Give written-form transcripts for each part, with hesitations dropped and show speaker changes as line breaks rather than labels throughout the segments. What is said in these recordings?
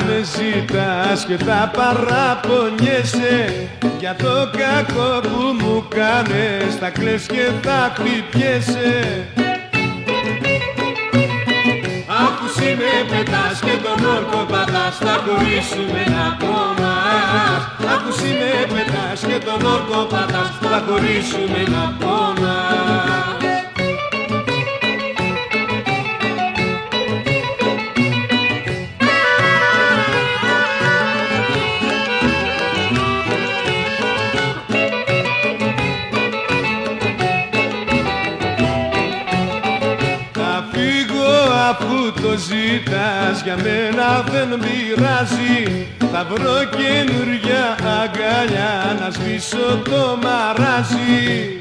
με ζητάς και τα παραπονιέσαι για το κακό που μου κάνες, θα κλαις και θα χτυπιέσαι.
Αφού εσύ με πετάς και τον όρκο πατάς, θα χωρίσουμε να πονάς.
Αφού εσύ με πετάς και τον όρκο πατάς,
θα χωρίσουμε να πονάς.
Αφού το ζητάς για μένα δεν πειράζει, θα βρω καινούρια αγκαλιά να σβήσω το μαράζι.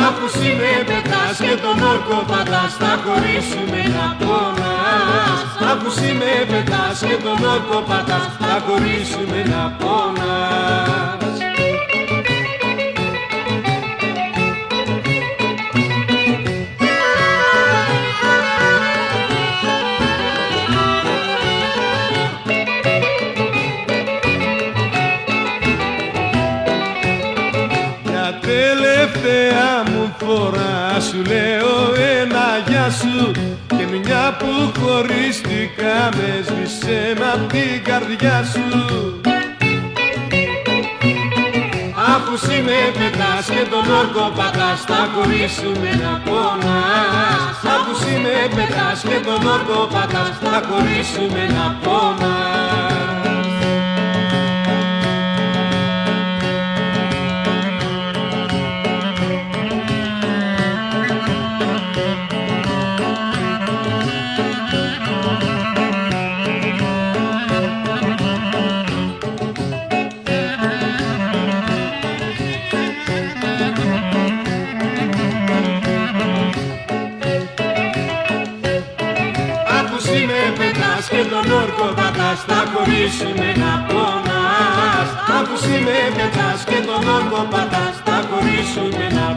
Αφού εσύ με πετάς και τον όρκο πατάς, θα χωρίσουμε να πονάς.
Αφού εσύ με πετάς και τον όρκο πατάς, θα χωρίσουμε να πονάς. Τελευταία μου φορά σου λέω ένα γεια σου, και μια που χωρίστηκαμε σβήσε μ' απ' την καρδιά σου.
Αφού εσύ με πετάς και τον όρκο πατάς, θα χωρίσουμε να πονάς.
Αφού εσύ με πετάς και τον όρκο πατάς, θα χωρίσουμε να πονάς.
Και τον όρκο πατάς, θα χωρίσουμε να πονάς.
Αφού εσύ με πετάς και τον όρκο πατάς, θα χωρίσουμε να